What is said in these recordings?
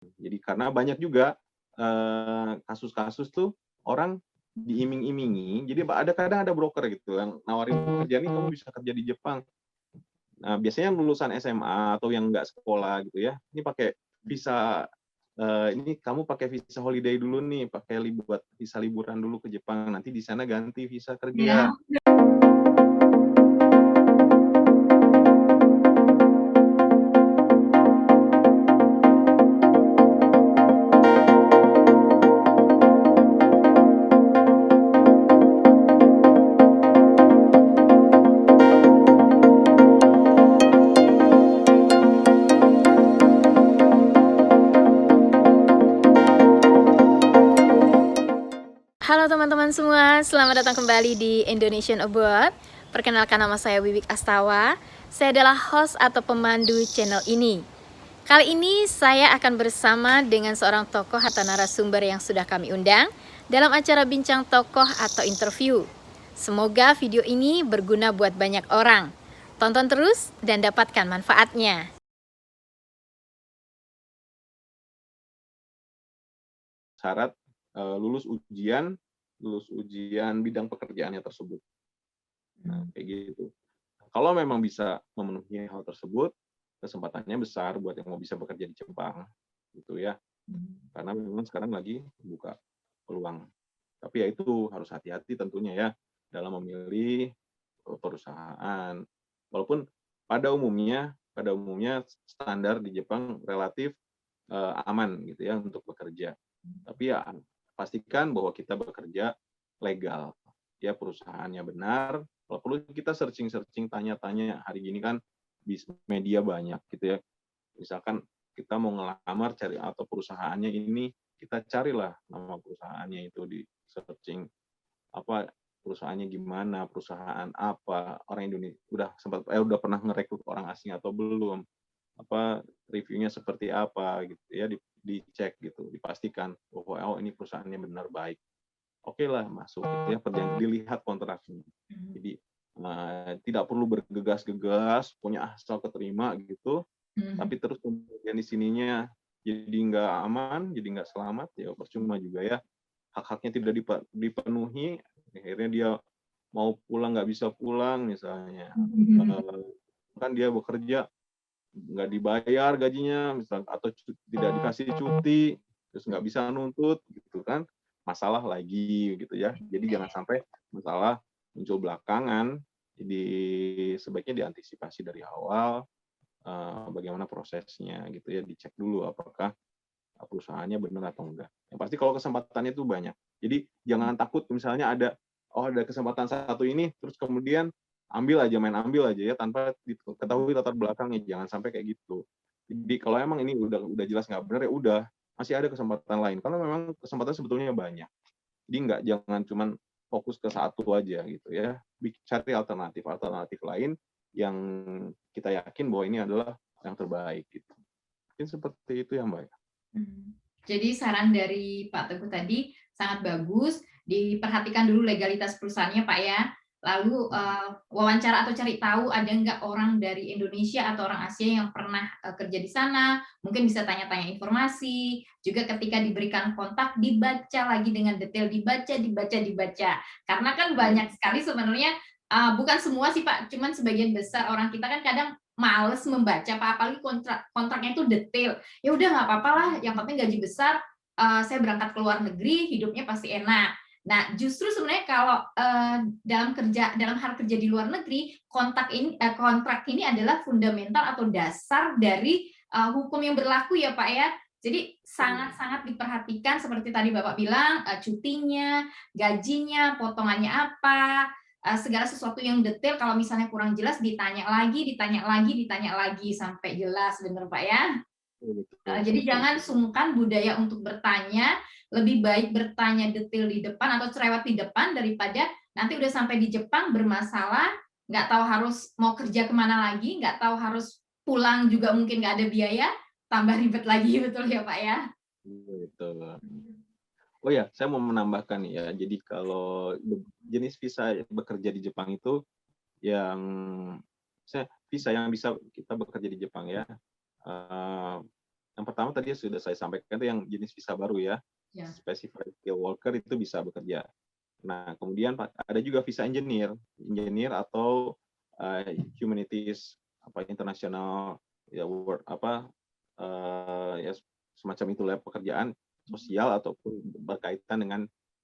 Jadi karena banyak juga kasus-kasus tuh orang diiming-imingi, jadi kadang ada broker gitu yang nawarin pekerjaan nih, kamu bisa kerja di Jepang. Nah, biasanya lulusan SMA atau yang nggak sekolah gitu ya, ini pakai visa, ini kamu pakai visa holiday dulu nih, buat visa liburan dulu ke Jepang, nanti di sana ganti visa kerja. Iya. Halo teman-teman semua, selamat datang kembali di Indonesian Abroad. Perkenalkan, nama saya Wiwik Astawa. Saya adalah host atau pemandu channel ini. Kali ini saya akan bersama dengan seorang tokoh atau narasumber yang sudah kami undang dalam acara bincang tokoh atau interview. Semoga video ini berguna buat banyak orang. Tonton terus dan dapatkan manfaatnya. Syarat lulus ujian bidang pekerjaannya tersebut. Nah, kayak gitu. Kalau memang bisa memenuhi hal tersebut, kesempatannya besar buat yang mau bisa bekerja di Jepang, gitu ya. Karena memang sekarang lagi buka peluang. Tapi ya itu harus hati-hati tentunya ya dalam memilih perusahaan. Walaupun pada umumnya standar di Jepang relatif aman gitu ya untuk bekerja. Tapi ya pastikan bahwa kita bekerja legal. Ya, perusahaannya benar. Kalau perlu kita searching-searching, tanya-tanya. Hari gini kan di media banyak gitu ya. Misalkan kita mau ngelamar cari atau perusahaannya ini, kita carilah nama perusahaannya itu di searching, apa perusahaannya gimana, perusahaan apa, orang Indonesia udah pernah ngerekrut orang asing atau belum, apa reviewnya seperti apa gitu ya, dicek gitu, dipastikan bahwa oh ini perusahaannya benar baik, oke lah masuk gitu ya, dilihat kontraknya. Jadi tidak perlu bergegas-gegas punya asal keterima gitu, tapi terus kemudian di sininya jadi nggak aman, jadi nggak selamat, ya percuma juga ya, hak-haknya tidak dipenuhi, akhirnya dia mau pulang nggak bisa pulang misalnya, kan dia bekerja nggak dibayar gajinya misal, atau tidak dikasih cuti, terus nggak bisa nuntut gitu kan, masalah lagi gitu ya. Jadi jangan sampai masalah muncul belakangan, jadi sebaiknya diantisipasi dari awal, bagaimana prosesnya gitu ya, dicek dulu apakah perusahaannya benar atau enggak. Yang pasti kalau kesempatannya itu banyak. Jadi jangan takut misalnya ada kesempatan satu ini, terus kemudian main ambil aja ya tanpa diketahui latar belakangnya, jangan sampai kayak gitu. Jadi kalau emang ini udah jelas nggak benar ya udah, masih ada kesempatan lain karena memang kesempatan sebetulnya banyak. Jadi jangan cuman fokus ke satu aja gitu ya. Cari alternatif lain yang kita yakin bahwa ini adalah yang terbaik gitu. Mungkin seperti itu ya, Mbak. Jadi saran dari Pak Teguh tadi sangat bagus, diperhatikan dulu legalitas perusahaannya Pak ya. Lalu wawancara atau cari tahu ada nggak orang dari Indonesia atau orang Asia yang pernah kerja di sana, mungkin bisa tanya-tanya informasi. Juga ketika diberikan kontak, dibaca lagi dengan detail, dibaca. Karena kan banyak sekali sebenarnya, bukan semua sih Pak, cuman sebagian besar orang kita kan kadang males membaca, apalagi kontraknya itu detail. Ya udah nggak apa-apa lah, yang penting gaji besar, saya berangkat ke luar negeri, hidupnya pasti enak. Nah, justru sebenarnya kalau dalam hal kerja di luar negeri, kontrak ini adalah fundamental atau dasar dari hukum yang berlaku ya Pak ya. Jadi sangat-sangat diperhatikan seperti tadi Bapak bilang, cutinya, gajinya, potongannya apa, segala sesuatu yang detail. Kalau misalnya kurang jelas ditanya lagi sampai jelas, bener Pak ya. Jadi jangan sungkan budaya untuk bertanya, lebih baik bertanya detail di depan atau cerewet di depan daripada nanti udah sampai di Jepang bermasalah, nggak tahu harus mau kerja kemana lagi, nggak tahu harus pulang juga mungkin nggak ada biaya, tambah ribet lagi, betul ya Pak ya? Betul. Oh ya, saya mau menambahkan ya. Jadi kalau jenis visa bekerja di Jepang itu yang visa yang bisa kita bekerja di Jepang ya. yang pertama tadi sudah saya sampaikan itu yang jenis visa baru ya, Ya. specified skilled worker itu bisa bekerja. Nah, kemudian ada juga visa engineer atau humanities internasional ya ya semacam itulah pekerjaan sosial ataupun berkaitan dengan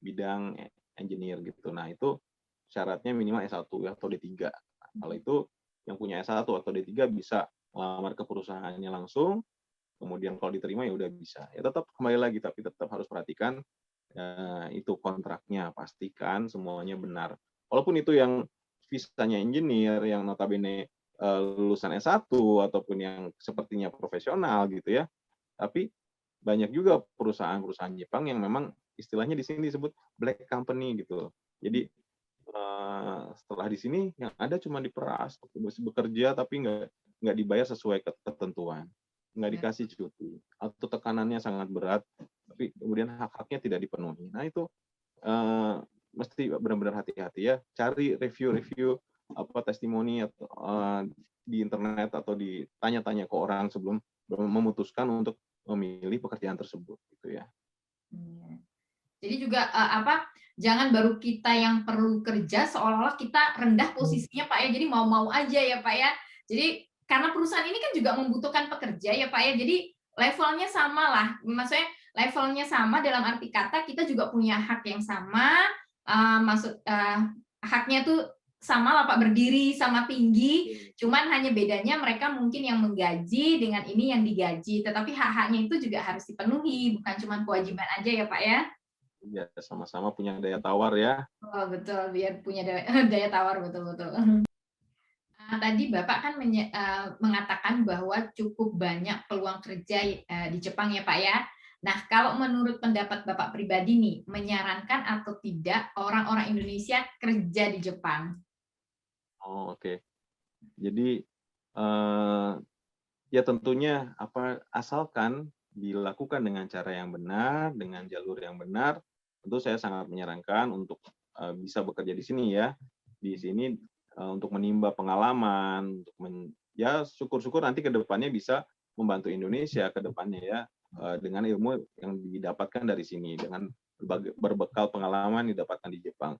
bidang engineer gitu. Nah, itu syaratnya minimal S1 atau D3. Kalau itu yang punya S1 atau D3 bisa melamar ke perusahaannya langsung, kemudian kalau diterima ya udah bisa. Ya tetap kembali lagi, tapi tetap harus perhatikan itu kontraknya, pastikan semuanya benar. Walaupun itu yang visanya engineer, yang notabene lulusan S1 ataupun yang sepertinya profesional gitu ya, tapi banyak juga perusahaan-perusahaan Jepang yang memang istilahnya di sini disebut black company gitu. Jadi setelah di sini yang ada cuma diperas, bekerja tapi nggak dibayar sesuai ketentuan, nggak dikasih cuti, atau tekanannya sangat berat, tapi kemudian hak-haknya tidak dipenuhi. Nah itu mesti benar-benar hati-hati ya, cari review-review testimoni atau di internet atau ditanya-tanya ke orang sebelum memutuskan untuk memilih pekerjaan tersebut gitu ya. Jadi juga jangan baru kita yang perlu kerja seolah-olah kita rendah posisinya Pak ya. Jadi mau-mau aja ya Pak ya. Jadi karena perusahaan ini kan juga membutuhkan pekerja ya Pak ya. Jadi levelnya sama lah. Maksudnya levelnya sama dalam arti kata kita juga punya hak yang sama. Haknya tuh sama lah Pak, berdiri sama tinggi, cuman hanya bedanya mereka mungkin yang menggaji dengan ini yang digaji, tetapi hak-haknya itu juga harus dipenuhi, bukan cuma kewajiban aja ya Pak ya. Iya, sama-sama punya daya tawar ya. Oh, betul, biar punya daya tawar, betul-betul. Tadi Bapak kan mengatakan bahwa cukup banyak peluang kerja di Jepang ya Pak ya. Nah, kalau menurut pendapat Bapak pribadi nih, menyarankan atau tidak orang-orang Indonesia kerja di Jepang? Oh, oke. Jadi ya tentunya asalkan dilakukan dengan cara yang benar, dengan jalur yang benar, tentu saya sangat menyarankan untuk bisa bekerja di sini ya. Di sini untuk menimba pengalaman, ya syukur-syukur nanti ke depannya bisa membantu Indonesia ke depannya ya, dengan ilmu yang didapatkan dari sini, dengan berbekal pengalaman didapatkan di Jepang.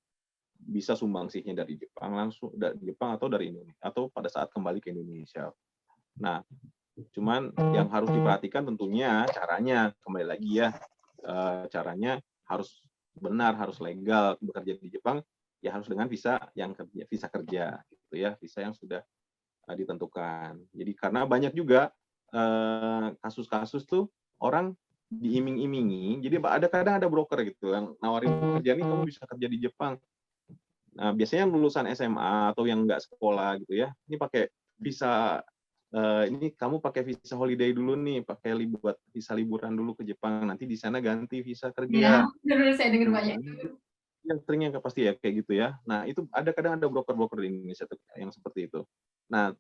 Bisa sumbangsihnya dari Jepang langsung, dari Jepang atau dari Indonesia, atau pada saat kembali ke Indonesia. Nah, cuman yang harus diperhatikan tentunya caranya, kembali lagi ya, caranya harus benar, harus legal. Bekerja di Jepang ya harus dengan visa kerja gitu ya, visa yang sudah ditentukan. Jadi karena banyak juga kasus-kasus tuh orang diiming-imingi. Jadi kadang ada broker gitu yang nawarin pekerjaan ini, kamu bisa kerja di Jepang. Nah, biasanya lulusan SMA atau yang nggak sekolah gitu ya, ini pakai visa, ini kamu pakai visa holiday dulu nih, pakai buat visa liburan dulu ke Jepang, nanti di sana ganti visa kerja. Ya, saya dengar banyak. Yang seringnya pasti ya kayak gitu ya. Nah, itu kadang ada broker-broker di Indonesia yang seperti itu. Nah,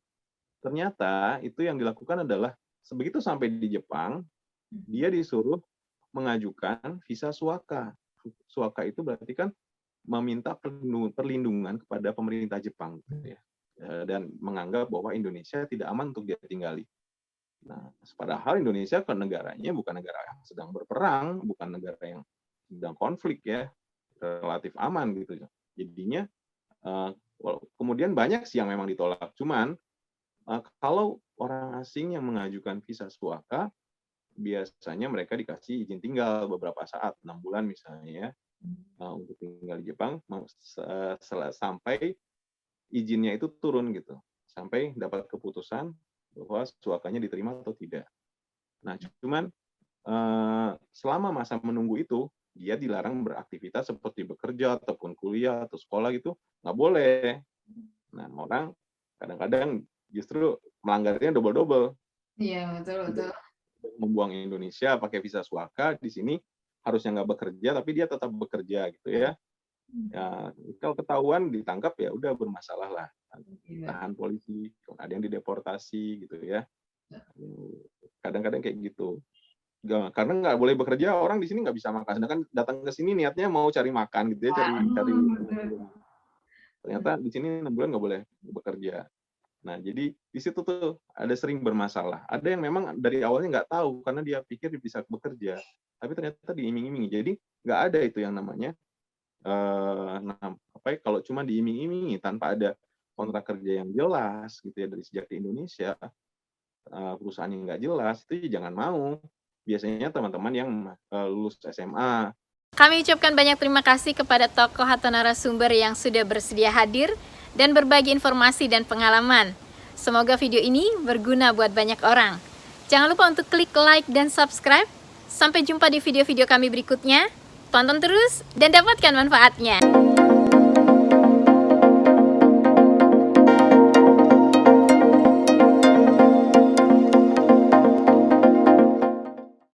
ternyata itu yang dilakukan adalah begitu sampai di Jepang, dia disuruh mengajukan visa suaka. Suaka itu berarti kan meminta perlindungan kepada pemerintah Jepang gitu ya, dan menganggap bahwa Indonesia tidak aman untuk dia tinggali. Nah, padahal Indonesia kan negaranya bukan negara yang sedang berperang, bukan negara yang sedang konflik ya, relatif aman gitu. Jadinya kemudian banyak sih yang memang ditolak. Cuman kalau orang asing yang mengajukan visa suaka, biasanya mereka dikasih izin tinggal beberapa saat, 6 bulan misalnya ya, untuk tinggal di Jepang sampai izinnya itu turun gitu, sampai dapat keputusan bahwa suakanya diterima atau tidak. Nah, cuman selama masa menunggu itu dia dilarang beraktivitas seperti bekerja ataupun kuliah atau sekolah gitu, nggak boleh. Nah, orang kadang-kadang justru melanggarnya double-double. Iya, betul. Membuang Indonesia pakai visa suaka, di sini harusnya nggak bekerja tapi dia tetap bekerja gitu ya. Ya, kalau ketahuan ditangkap ya udah bermasalah lah, tahan polisi, ada yang dideportasi gitu ya. Kadang-kadang kayak gitu. Karena nggak boleh bekerja, orang di sini nggak bisa makan. Sedangkan datang ke sini niatnya mau cari makan gitu ya, cari. Ternyata di sini 6 bulan nggak boleh bekerja. Nah, jadi di situ tuh ada sering bermasalah. Ada yang memang dari awalnya nggak tahu karena dia pikir bisa bekerja, tapi ternyata diiming-imingi. Jadi nggak ada itu yang namanya kalau cuma diiming-imingi tanpa ada kontrak kerja yang jelas gitu ya dari sejak di Indonesia, perusahaan yang nggak jelas itu jangan mau. Biasanya teman-teman yang lulus SMA. Kami ucapkan banyak terima kasih kepada tokoh atau narasumber yang sudah bersedia hadir dan berbagi informasi dan pengalaman. Semoga video ini berguna buat banyak orang. Jangan lupa untuk klik like dan subscribe. Sampai jumpa di video-video kami berikutnya. Tonton terus dan dapatkan manfaatnya.